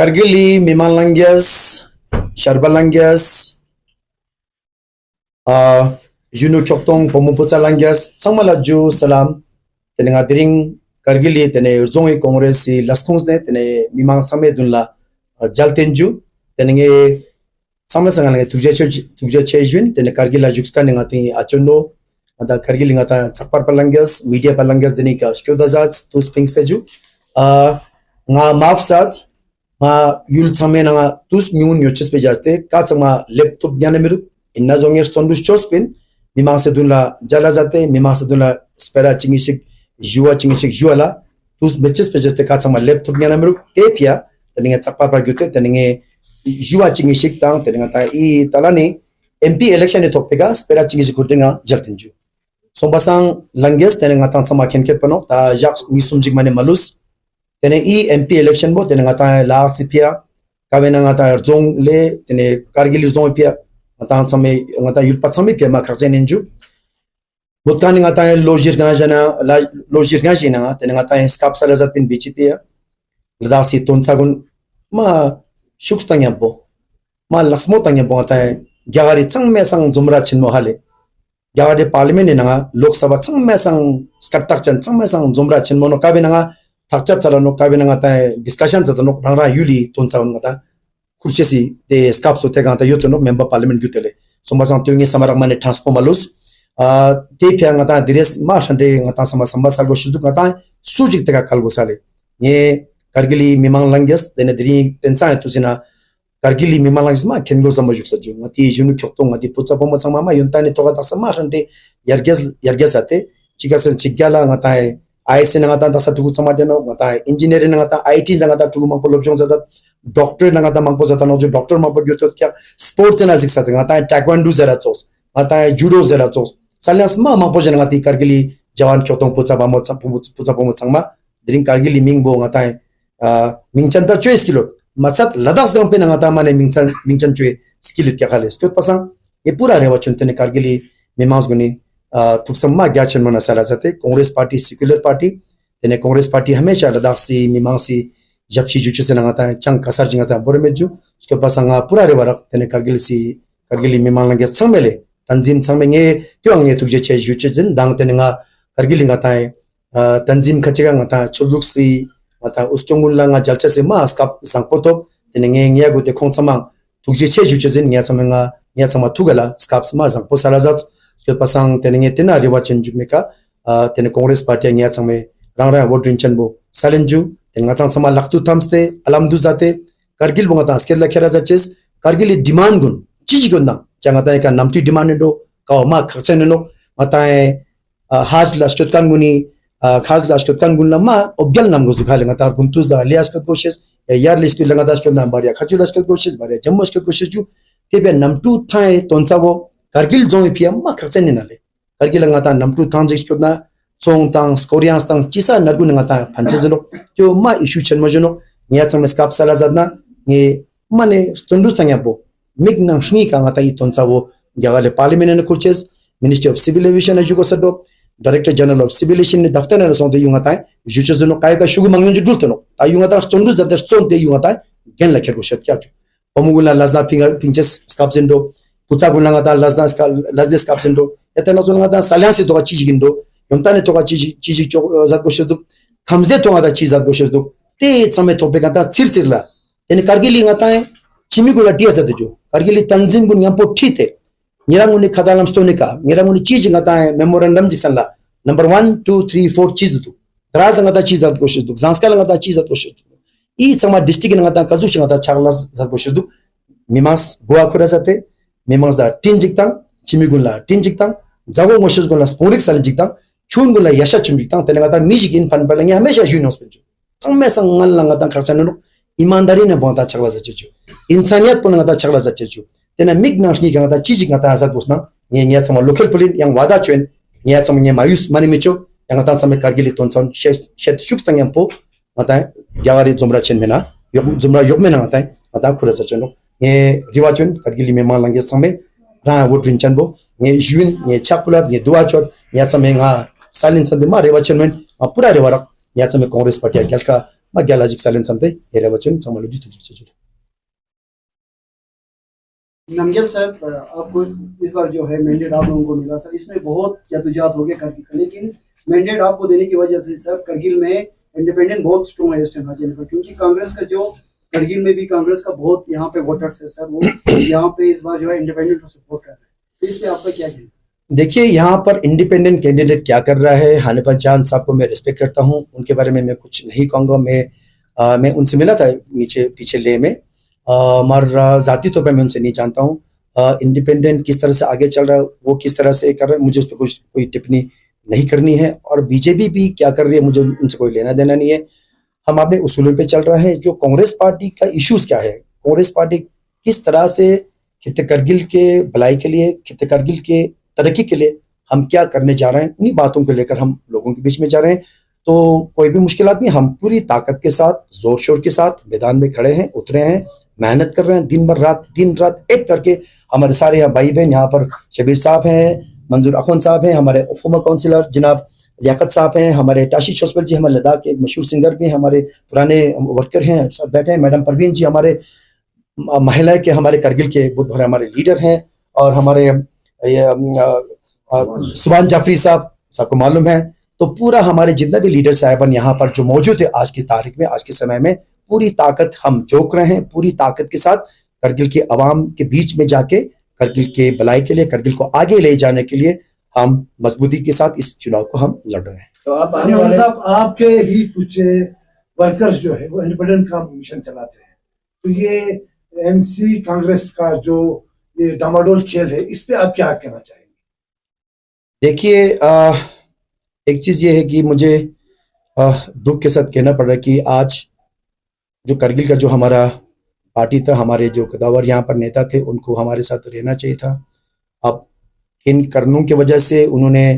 Kargili, Mimalangias, Sharbalangias, Junu Choktong, Pomuputsalangias, Samalaju, Salam, Tenadiring, Kargili, Tene Zongi Congress, Lasconsnet, Tene Mimang Samedunla, Jaltenju, Tenenge Samasangan, Tuja Chejun, Tene Kargila Juxkaningati, Achono, the Kargilingata, Sapar Palangas, Media Palangas, Denika, Skodazats, two Spings Teju, Nga Mafsat. Yul Same na tus nyun yoches pejaste katsama laptop gyanamiru inna zonger sondus chospin mimang sedunla jala jate mimang sedunla spera chingisik juala tus beches pejaste katsama laptop gyanamiru tepia teninga chakpa pargyute teninge jua chingisik tang teninga ta I talani MP election e topega spera chingisik kurtenga jaltinju sombasang langes teninga tang sama kenket pano ta jak misumjik mane malus tene MP election bo tene ngata la sipia kavena ngata zong le tene Kargil zong pia ngata same ngata yulpat same pia ma kharjen inju botani ngata logis ngajana la logis ngajina tene ngata skap salazat pin BJP ya lada si tonsagun ma shukstang yampo ma laksmo tang yampo ngata gyagari changme sang zumra chinmo hale gyagari parliament nga lok sabha changme sang skaptak chan changme sang zumra chinmo no kavena nga Takcha chalano kabina ngata discussion chatano rangra yuli tonsa ngata kurchesi de skap so te ngata yotono member parliament gutele sombasang tuingi samarak mane transform malus te phya ngata dires ma shande ngata samba salgo shuduk ngata sujik te ka kalgo sale ye Kargili Mimang Langias dene diri tensa tusina Kargili Mimang Langias ma kengo samajuk saju ngati junu kyokto ngati putsa pomo changma ma yontani toga ta sama shande yarges ate chigasen chigyala ngata ISN ngata ta satu samadeno ngata engineering ngata IT ngata tu mangpo lobjong zata doctor ngata mangpo zata no doctor mangpo gyotot kya sports na zik sata ngata taekwondo zara chos ngata judo zara chos salyas ma mangpo jena ngati Kargili jawan kyotong pucha pomo changma dring Kargili mingbo ngata mingchan ta choice kilo masat ladas dang pe ngata mane mingchan chue skill kya khales to pasang ye pura rewa chuntene Kargili memans guni तुकसम्मा ग्याचन मना साला जाते Congress party secular party तेने Congress party हमेशा लद्दाख सी मीमांसी जबशी Juche से लगाता है चंग कसर जिंगाता है बोरे में जो उसके पास अंगा पूरा रे बारक तेने Kargili मीमांग लगे संग मेले तंजीम संग में ये क्यों अंगे तुझे चे जुचे जिन दांग तेने गा Kargili गाता है तंजीम खचेगा गाता चुलुक सी गाता उस्तुंगुल लगा जलचे से मास का संकोटो तेने ये गुते खों समांग तुझे चे जुचे जिन ये समा तुगला स्काप समा संपो साला जात के pasang tenenge tena rewa chenju meka tene Congress party nya changme rangra vote chenbo salenju tenga tang sama laktu thamste alamdu zate Kargil bonga ta skel lakhera jaches Kargil demand gun chiji gunda changa ta ka namti demand do ka ma khachene no mata haj lastotkan guni khaj lastotkan gun lama objal nam go zukhale ngata guntus da alias ka koshes yar list langa das ko nam baria khaju las ka koshes baria jammu ka koshes ju tebe namtu thai tonsawo Kargil zong pia ma khachene nale Kargil ngata namtu thangjik chodna chong tang skorians tang chisa nargu ngata phanchejelo tyo ma issue chenmo jono nya chang skap sala zadna nge mane chondus tangya bo mig nang shngi ka ngata I tonsawo gyagale parliament ne kurches Ministry of Civil Aviation ajugo sado Director General of Civil Aviation ne daftar na sonde yungata juche jono kai ka shugu mangun judultono ta yungata chondus zadar sonde yungata gen la kergo shat kya pomugula lazna pinches skap zendo pucha gulanga da lazdes kapsendo etena zonga da salyansi to chi jigindo yontane to chi zat go shesdu khamze to da chi zat go shesdu te chame to be gata sirsirla en Kargili ngata chimi gula tia zat jo Kargili tanzim gun yampo thite niranguni khadalam stonika niranguni chi ngata memorandum jiksanla number 1 2 3 4 chi zudu draz ngata chi zat go shesdu zanskal ngata chi zat go shesdu I chama district ngata kazu ngata chagla zat go shesdu mimas goa khura zate memang za tinjiktang chimigunla tinjiktang zago moshes gola sporik sal jiktang chungunla yasha chimjiktang telenga ta mijigin pan palangi hamesha junos penju sangme sangal langa ta kharchanano imandari ne bonta chagla zacheju insaniyat pon ta chagla zacheju tena mignashni ga ta chiji ga ta azad bosna nya chama local police yang wada chen nya chama nya mayus mani mecho yang ta same Kargili tonsan shet shuktang yampo mata gyagari zumra chen mena zumra yokmena mata khura zacheno nge riwachun Kargili Mimang Langias same ra vote rinchanbo nge juin nge chapulat nge duachot nya same nga salin sande ma riwachun men pura rewara nya same Congress party kelka Magyalajik Salen Samte, Yeravachin, Samaluji Tujichu. Namgyal साहब, आपको इस बार जो है mandate आप लोगों को मिला sir, इसमें बहुत जद्दोजहद हो गया करगिल का, लेकिन मैंडेट आपको देने की वजह से सर करगिल में इंडिपेंडेंट बहुत स्ट्रॉन्ग है इस टाइम पर, क्योंकि कांग्रेस का जो करगिल में भी कांग्रेस का बहुत यहाँ पे वोटर्स है सर, वो यहाँ पे इस बार जो है इंडिपेंडेंट को सपोर्ट कर रहे हैं, तो इस पे आपका क्या कहना? देखिए, यहाँ पर इंडिपेंडेंट कैंडिडेट क्या कर रहा है, हनीफा जान साहब को मैं रिस्पेक्ट करता हूँ, उनके बारे में मैं कुछ नहीं कहूँगा। मैं उनसे मिला था नीचे पीछे ले में, मगर ज़ाती तौर पर मैं उनसे नहीं जानता हूँ। इंडिपेंडेंट किस तरह से आगे चल रहा है, वो किस तरह से कर रहा है, मुझे उस पर कोई टिप्पणी नहीं करनी है। और बीजेपी भी क्या कर रही है, मुझे उनसे कोई लेना देना नहीं है। हम अपने उसूलों पे चल रहे हैं। जो कांग्रेस पार्टी का इश्यूज क्या है, कांग्रेस पार्टी किस तरह से खित्ते करगिल के भलाई के लिए, खित्ते करगिल के तरक्की के लिए हम क्या करने जा रहे हैं, उन्हीं बातों को लेकर हम लोगों के बीच में जा रहे हैं। तो कोई भी मुश्किलात नहीं, हम पूरी ताकत के साथ, जोर शोर के साथ मैदान में खड़े हैं, उतरे हैं, मेहनत कर रहे हैं, दिन रात एक करके। हमारे सारे यहाँ भाई बहन, यहाँ पर शबीर साहब हैं, मंजूर अखुन साहब हैं, हमारे फॉर्मर काउंसिलर जनाब लियाकत साहब हैं, हमारे टाशी शोसबल जी हमारे लद्दाख के एक मशहूर सिंगर भी हैं, हमारे पुराने वर्कर हैं साथ बैठे हैं, मैडम परवीन जी हमारे महिला के हमारे करगिल के बहुत बड़े हमारे लीडर हैं, और हमारे सुभान जाफरी साहब, सबको मालूम है। तो पूरा हमारे जितने भी लीडर साहबान यहाँ पर जो मौजूद है आज की तारीख में, आज के समय में, पूरी ताकत हम झोंक रहे हैं, पूरी ताकत के साथ करगिल के अवाम के बीच में जाके करगिल के भलाई के लिए, करगिल को आगे ले जाने के लिए हम मजबूती के साथ इस चुनाव को हम लड़ रहे हैं। तो आप साहब, आपके ही कुछ वर्कर्स जो है वो इंडिपेंडेंट का मिशन चलाते हैं, तो ये एनसी कांग्रेस का जो ये डामाडोल खेल है, इस पे आप क्या कहना चाहेंगे? देखिए, एक चीज ये है कि मुझे दुख के साथ कहना पड़ रहा है कि आज जो करगिल का जो हमारा पार्टी था, हमारे जो कदावर यहाँ पर नेता थे, उनको हमारे साथ रहना चाहिए था। अब इन कारणों की वजह से उन्होंने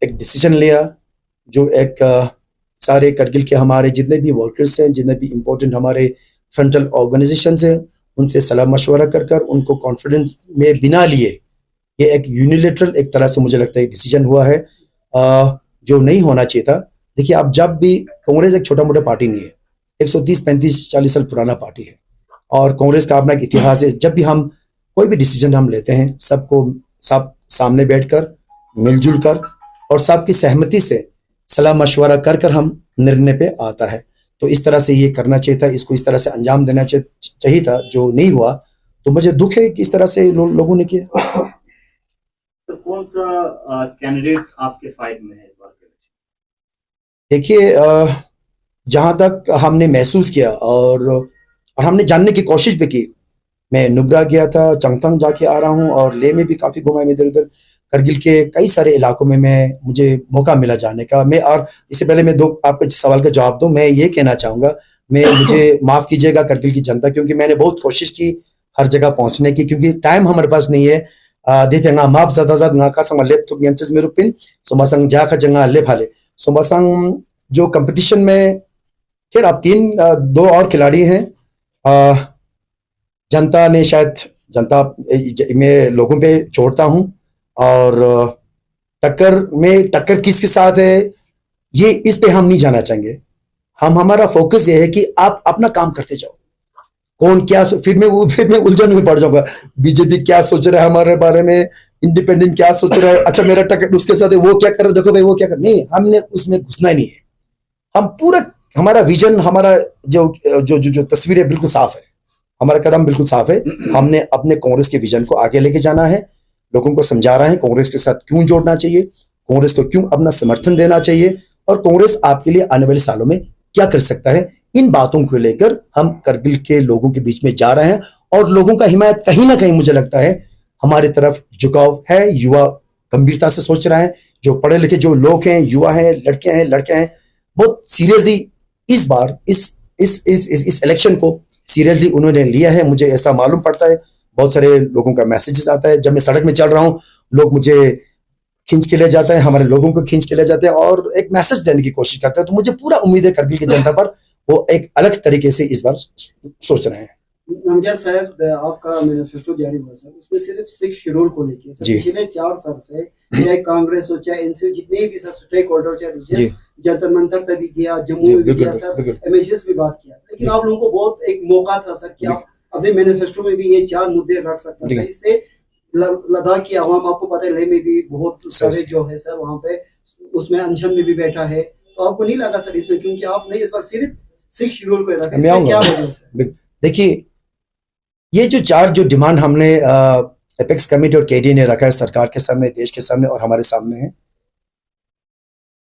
एक डिसीजन लिया, जो एक सारे करगिल के हमारे जितने भी वर्कर्स हैं, जितने भी इम्पोर्टेंट हमारे फ्रंटल ऑर्गेनाइजेशन हैं, उनसे सलाह मशवरा कर उनको कॉन्फिडेंस में बिना लिए ये एक यूनिलेटरल एक तरह से मुझे लगता है डिसीजन हुआ है, जो नहीं होना चाहिए था। देखिए, अब जब भी कांग्रेस एक छोटा मोटा पार्टी नहीं है, 130, 35, 40 साल पुराना पार्टी है, और कांग्रेस का अपना एक इतिहास है। जब भी हम कोई भी डिसीजन हम लेते हैं, सब सामने बैठकर मिलजुल कर और सबकी सहमति से सलाह मशवरा कर हम निर्णय पे आता है। तो इस तरह से ये करना चाहिए था, इसको इस तरह से अंजाम देना चाहिए था, जो नहीं हुआ। तो मुझे दुख है कि इस तरह से लोगों ने किया। तो कौन सा कैंडिडेट आपके फाइट में है इस बार के इलेक्शन? देखिए, जहां तक हमने महसूस किया और हमने जानने की कोशिश भी की, मैं नुब्रा गया था, चंगथंग जाके आ रहा हूं, और ले में भी काफी घुमा, इधर उधर करगिल के कई सारे इलाकों में मुझे मौका मिला जाने का। मैं, और इससे पहले मैं आपके सवाल का जवाब दूं, मैं ये कहना चाहूंगा, मुझे माफ कीजिएगा करगिल की जनता, क्योंकि मैंने बहुत कोशिश की हर जगह पहुंचने की, क्योंकि टाइम हमारे पास नहीं है। देते माफ ज्यादा का संग लैपटॉप यंचस में रुपिन सोमासंग जाखा जंगा ले भाले सोमासंग जो कंपटीशन में फिर अब 2 और खिलाड़ी हैं। जनता ने शायद, जनता मैं लोगों पे छोड़ता हूं, और टक्कर किसके साथ है ये इस पे हम नहीं जाना चाहेंगे। हमारा फोकस ये है कि आप अपना काम करते जाओ, कौन क्या फिर मैं उलझन में पड़ जाऊंगा। बीजेपी क्या सोच रहा है हमारे बारे में, इंडिपेंडेंट क्या सोच रहा है, अच्छा मेरा टक्कर उसके साथ है, वो क्या कर रहे, देखो भाई वो क्या कर, नहीं, हमने उसमें घुसना ही नहीं है। हम पूरा, हमारा विजन, हमारा जो तस्वीर है बिल्कुल साफ है, हमारा कदम बिल्कुल साफ है। हमने अपने कांग्रेस के विजन को आगे लेके जाना है, लोगों को समझा रहे हैं कांग्रेस के साथ क्यों जोड़ना चाहिए, कांग्रेस को क्यों अपना समर्थन देना चाहिए, और कांग्रेस आपके लिए आने वाले सालों में क्या कर सकता है। इन बातों को लेकर हम करगिल के लोगों के बीच में जा रहे हैं, और लोगों का हिमायत कहीं ना कहीं मुझे लगता है हमारी तरफ झुकाव है। युवा गंभीरता से सोच रहे हैं, जो पढ़े लिखे जो लोग हैं, युवा हैं, लड़के हैं, बहुत सीरियसली इस बार इस इलेक्शन को सीरियसली उन्होंने लिया है। मुझे ऐसा मालूम पड़ता है, बहुत सारे लोगों का मैसेजेस आता है, जब मैं सड़क में चल रहा हूं, लोग मुझे खींच के ले जाते हैं, हमारे लोगों को खींच के ले जाते हैं और एक मैसेज देने की कोशिश करते हैं। तो मुझे पूरा उम्मीद है करगिल की जनता पर, वो एक अलग तरीके से इस बार सोच रहे हैं। नमगियाल साहब, आपका मैनिफेस्टो जारी हुआ सर, उसमें सिर्फ 6 शेड्यूल को लेके पिछले 4 साल से चाहे कांग्रेस हो चाहे एनसीपी, जितने भी सर स्टेक होल्डर चाहे जंतर मंतर तक भी गया, जम्मू में भी बिल्कुल, गया सर, बिल्कुल। MHS भी बात किया, लेकिन आप लोगों को बहुत एक मौका था सर कि आप अपने मैनिफेस्टो में भी ये 4 मुद्दे रख सकते थे। इससे लद्दाख की आवाम, आपको पता है लेह में भी बहुत सारे जो है सर वहाँ पे, उसमें अनशन में भी बैठा है, तो आपको नहीं लगा सर इसमें, क्योंकि आपने इस बार सिर्फ 6 शेड्यूल को रखा, इसमें क्या वजह है? देखिए, ये जो 4 जो डिमांड हमने एपेक्स कमेटी और केडी ने रखा है सरकार के सामने, देश के सामने और हमारे सामने है,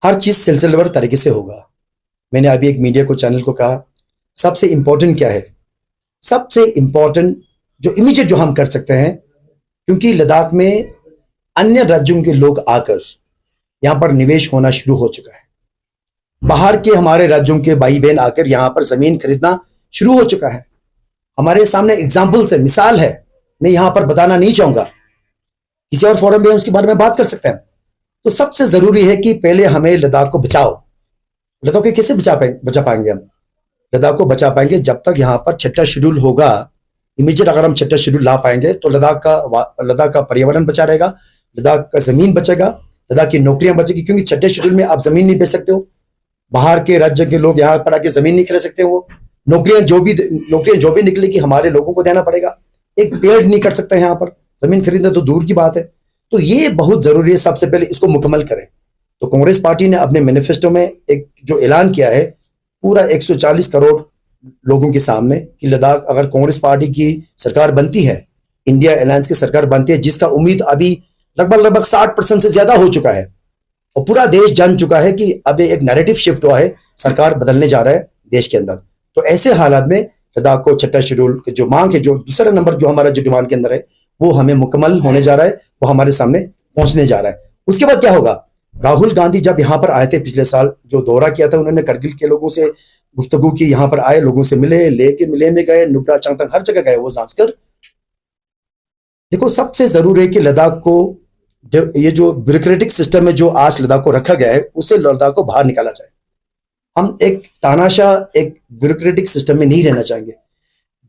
हर चीज सिलसिलेवार तरीके से होगा। मैंने अभी एक मीडिया को चैनल को कहा, सबसे इंपॉर्टेंट क्या है, सबसे इंपॉर्टेंट जो इमीडिएट जो हम कर सकते हैं, क्योंकि लद्दाख में अन्य राज्यों के लोग आकर यहां पर निवेश होना शुरू हो चुका है, बाहर के हमारे राज्यों के भाई बहन आकर यहां पर जमीन खरीदना शुरू हो चुका है। हमारे सामने एग्जाम्पल्स है, मिसाल है, मैं यहां पर बताना नहीं चाहूंगा, किसी और फोरम में उसके बारे में बात कर सकते हैं। तो सबसे जरूरी है कि पहले हमें लद्दाख को बचाओ। लद्दाख को कैसे बचा पाएंगे हम? लद्दाख को बचा पाएंगे जब तक यहां पर 6ठा शेड्यूल होगा। इमीडिएट अगर हम 6ठा शेड्यूल ला पाएंगे तो लद्दाख का पर्यावरण बचा रहेगा, लद्दाख का जमीन बचेगा, लद्दाख की नौकरियां बचेगी, क्योंकि 6ठे शेड्यूल में आप जमीन नहीं बेच सकते हो, बाहर के राज्य के लोग यहाँ पर आके जमीन नहीं खरीद सकते हो, नौकरियां जो भी निकलेगी हमारे लोगों को देना पड़ेगा, एक पेड़ नहीं कर सकते यहाँ पर, जमीन खरीदना तो दूर की बात है। तो ये बहुत जरूरी है, सबसे पहले इसको मुकम्मल करें। तो कांग्रेस पार्टी ने अपने मैनिफेस्टो में एक जो ऐलान किया है पूरा 140 करोड़ लोगों के सामने कि लद्दाख अगर कांग्रेस पार्टी की सरकार बनती है, इंडिया अलायंस की सरकार बनती है, जिसका उम्मीद अभी लगभग 60% से ज्यादा हो चुका है और पूरा देश जान चुका है कि अब एक नैरेटिव शिफ्ट हुआ है, सरकार बदलने जा रहा है देश के अंदर। तो ऐसे हालात में लद्दाख को 6ठा शेड्यूल की जो मांग है, जो दूसरा नंबर जो हमारा जो डिमांड के अंदर है, वो हमें मुकम्मल होने जा रहा है, वो हमारे सामने पहुंचने जा रहा है। उसके बाद क्या होगा? राहुल गांधी जब यहाँ पर आए थे पिछले साल, जो दौरा किया था उन्होंने, करगिल के लोगों से गुफ्तगू की, यहाँ पर आए, लोगों से मिले, मिले में गए, नुब्रा चांगतंग हर जगह गए वो जांचकर। देखो, सबसे जरूरी है कि लद्दाख को ये जो ब्यूरोक्रेटिक सिस्टम में जो आज लद्दाख को रखा गया है, उससे लद्दाख को बाहर निकाला जाए। हम एक तानाशाह एक ब्यूरोक्रेटिक सिस्टम में नहीं रहना चाहेंगे।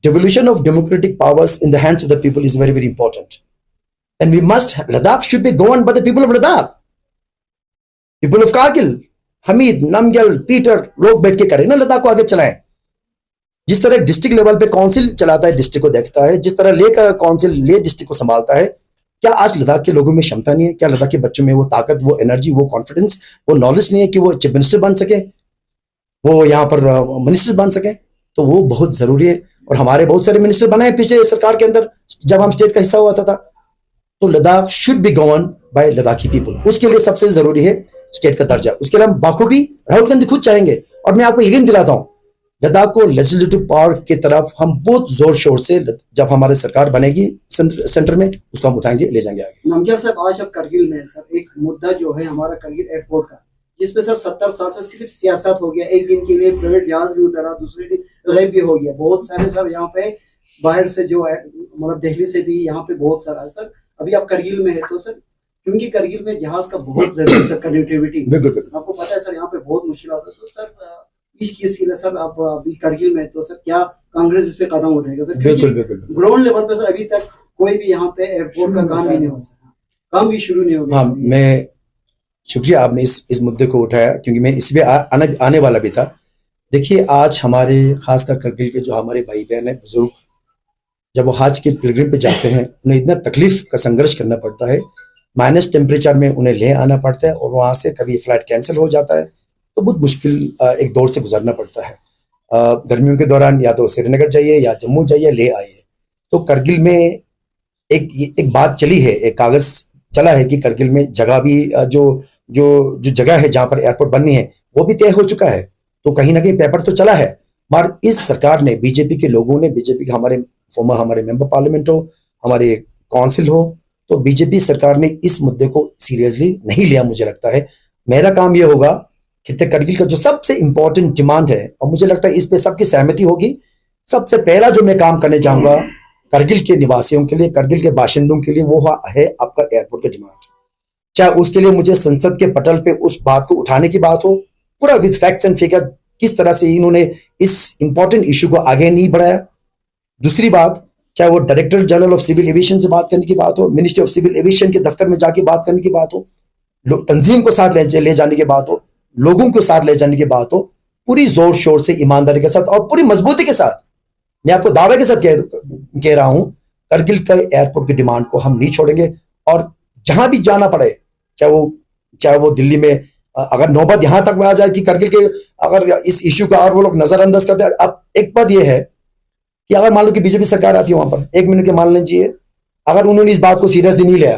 Devolution of democratic powers in the hands of the people is very, very important. And we must, Ladakh should be governed by the people of Ladakh. People of Kargil, Hamid, Namgyal, Peter, लोग बैठ के करें ना, लद्दाख को आगे चलाएं। जिस तरह डिस्ट्रिक्ट लेवल पे काउंसिल चलाता है, डिस्ट्रिक्ट को देखता है, जिस तरह ले का काउंसिल ले डिस्ट्रिक्ट को संभालता है, क्या आज लद्दाख के लोगों में क्षमता नहीं है? क्या लद्दाख के बच्चों में वो ताकत, वो एनर्जी, वो कॉन्फिडेंस, वो नॉलेज नहीं है कि वो चीफ मिनिस्टर बन सके, वो यहाँ पर मिनिस्टर बन सके? तो वो बहुत जरूरी है। और हमारे बहुत सारे मिनिस्टर बनाए पीछे सरकार के अंदर, जब हम स्टेट का हिस्सा हुआ था। तो Ladakh should be govern by Ladakhi people. उसके लिए सबसे जरूरी है स्टेट का दर्जा। उसके लिए हम बाखूबी राहुल गांधी खुद चाहेंगे, और मैं आपको यकीन दिलाता हूं लद्दाख को लेजिस्लेटिव पावर की तरफ हम बहुत जोर शोर से, जब हमारी सरकार बनेगी सेंटर में, उसको हम उठाएंगे, ले जाएंगे आगे। नमग्याल साहब, आज अब करगिल में सर एक मुद्दा जो है हमारा करगिल एयरपोर्ट का, जिसपे सर 70 साल से सिर्फ सियासत हो गया। एक दिन के लिए प्राइवेट जहाज भी उतरा, दूसरे दिन रेप भी हो गया। बहुत सारे सर यहाँ पे बाहर से जो है, मतलब दिल्ली से भी यहाँ पे बहुत सारा है सर। अभी आप करगिल में है तो सर, क्योंकि करगिल में जहाज का बहुत जरूरी सर कनेक्टिविटी, आपको पता है सर, यहाँ पे बहुत मुश्किल आता है। तो सर इस चीज के लिए सर आप अभी करगिल में, तो सर क्या कांग्रेस इस पे कदम उठाएगा सर? बिल्कुल। ग्राउंड लेवल पे सर अभी तक कोई भी यहाँ पे एयरपोर्ट का काम भी नहीं हो सका, काम भी शुरू नहीं हो गया। हाँ, मैं शुक्रिया आपने इस मुद्दे को उठाया, क्योंकि मैं इस पे आने वाला भी था। देखिए, आज हमारे खासकर करगिल के जो हमारे भाई बहन है, बुजुर्ग, जब वो हज के पिलग्रिम पे जाते हैं, उन्हें इतना तकलीफ का संघर्ष करना पड़ता है, माइनस टेम्परेचर में उन्हें ले आना पड़ता है, और वहां से कभी फ्लाइट कैंसिल हो जाता है, तो बहुत मुश्किल एक दौर से गुजरना पड़ता है। गर्मियों के दौरान या तो श्रीनगर जाइए या जम्मू जाइए, ले आइए। तो करगिल में एक बात चली है, एक कागज चला है कि करगिल में जगह भी जो जगह है जहां पर एयरपोर्ट बननी है, वो भी तय हो चुका है। तो कहीं ना कहीं पेपर तो चला है, मगर इस सरकार ने, बीजेपी के लोगों ने, बीजेपी के हमारे मेंबर पार्लियामेंट हो, हमारे काउंसिल हो, तो बीजेपी सरकार ने इस मुद्दे को सीरियसली नहीं लिया। मुझे लगता है मेरा काम यह होगा कि करगिल का जो सबसे इंपॉर्टेंट डिमांड है, और मुझे लगता है इस पे सबकी सहमति होगी, सबसे पहला जो मैं काम करने चाहूंगा करगिल के निवासियों के लिए, करगिल के बाशिंदों के लिए, वो है आपका एयरपोर्ट का डिमांड। चाहे उसके लिए मुझे संसद के पटल पे उस बात को उठाने की बात हो, पूरा विद फैक्ट्स एंड फिगर, किस तरह से इन्होंने इस इंपॉर्टेंट इशू को आगे नहीं बढ़ाया। दूसरी बात, चाहे वो director general of civil aviation से बात करने की बात हो, मिनिस्ट्री ऑफ सिविल एविएशन के दफ्तर में जाके बात करने की बात हो, तंजीम को साथ ले जाने की बात हो, लोगों को साथ ले जाने की बात हो, पूरी जोर शोर से, ईमानदारी के साथ और पूरी मजबूती के साथ, मैं आपको दावे के साथ कह रहा हूं, करगिल का एयरपोर्ट की डिमांड को हम नहीं छोड़ेंगे। और जहां भी जाना पड़े, चाहे वो दिल्ली में, अगर नौबत यहां तक आ जाए कि करगिल के अगर इस इश्यू का और वो लोग नजरअंदाज करते हैं। अब एक बात यह है कि अगर मान लो कि बीजेपी सरकार आती है वहां पर, 1 मिनट के मान लीजिए, अगर उन्होंने इस बात को सीरियसली नहीं लिया,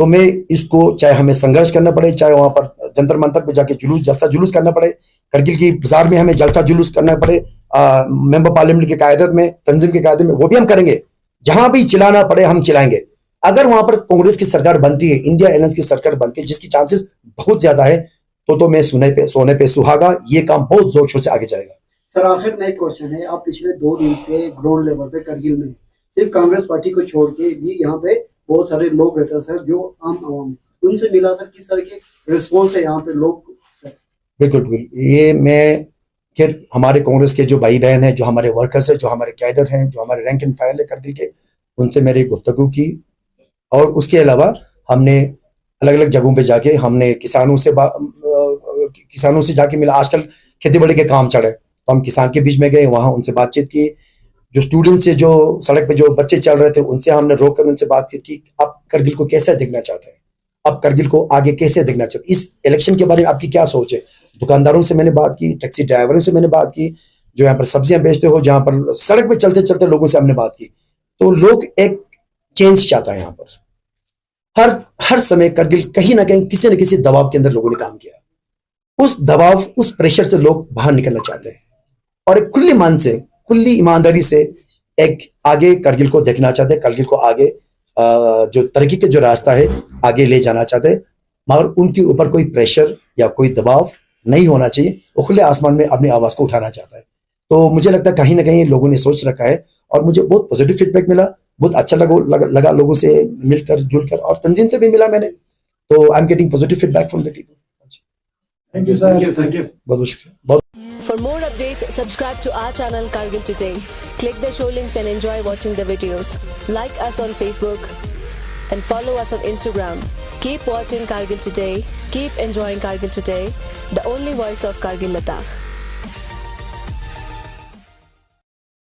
तो मैं इसको, चाहे हमें संघर्ष करना पड़े, चाहे वहां पर जंतर मंतर पे जाके जलसा जुलूस करना पड़े, करगिल की बाजार में हमें जलसा जुलूस करना पड़े, मेंबर पार्लियामेंट की कायदत में, तंजीम की कायदत में, वो भी हम करेंगे। जहां भी चिल्लाना पड़े हम चिल्लाएंगे। अगर वहां पर कांग्रेस की सरकार बनती है, इंडिया अलायंस की सरकार बनती है, जिसकी चांसेस बहुत ज्यादा है, तो मैं सोने पे सुहागा, ये काम बहुत जोर शोर से आगे चलेगा। सर आखिर में एक क्वेश्चन है, आप पिछले 2 दिन से ग्राउंड लेवल पे करगिल में सिर्फ कांग्रेस पार्टी को छोड़ के भी यहाँ पे बहुत सारे लोग रहते हैं सर, जो आम आवाम है, उनसे मिला सर, किस तरह के रिस्पॉन्स है यहाँ पे लोग सर? बिल्कुल बिल्कुल, ये मैं फिर हमारे कांग्रेस के जो भाई बहन हैं, जो हमारे वर्कर्स हैं, जो हमारे कैडर हैं, जो हमारे रैंक एंड फाइल है करगिल के, उनसे मेरी गुफ्तगू की। और उसके अलावा हमने अलग अलग जगहों पे जाके हमने किसानों से जाके मिला। आजकल खेती बाड़ी के काम चढ़े, तो हम किसान के बीच में गए, वहां उनसे बातचीत की। जो स्टूडेंट्स से, जो सड़क पे जो बच्चे चल रहे थे, उनसे हमने रोक कर उनसे बात की आप करगिल को कैसे देखना चाहते हैं, आप करगिल को आगे कैसे देखना चाहते हैं, इस इलेक्शन के बारे में आपकी क्या सोच है। दुकानदारों से मैंने बात की, टैक्सी ड्राइवरों से मैंने बात की, जो यहाँ पर सब्जियां बेचते हो, जहां पर सड़क पे चलते चलते लोगों से हमने बात की। तो लोग एक चेंज चाहता है। यहाँ पर हर समय करगिल कहीं ना कहीं किसी न किसी दबाव के अंदर लोगों ने काम किया। उस दबाव, उस प्रेशर से लोग बाहर निकलना चाहते हैं और एक खुली मन से, खुली ईमानदारी से एक आगे करगिल को देखना चाहते हैं। करगिल को आगे जो तरक्की के जो रास्ता है आगे ले जाना चाहते हैं, मगर उनके ऊपर कोई प्रेशर या कोई दबाव नहीं होना चाहिए। वो खुले आसमान में अपनी आवाज को उठाना चाहता है। तो मुझे लगता है कहीं ना कहीं लोगों ने सोच रखा है और मुझे बहुत पॉजिटिव फीडबैक मिला, बहुत अच्छा लगा लोगों से मिलकर जुलकर, और तंजीम से भी मिला मैंने। तो I am getting positive feedback from the people. Thank you sir, thank you, बहुत बहुत शुक्रिया। For more updates, subscribe to our channel Kargil Today. Click the show links and enjoy watching the videos. Like us on Facebook and follow us on Instagram. Keep watching Kargil Today. Keep enjoying Kargil Today, the only voice of Kargil Ladakh.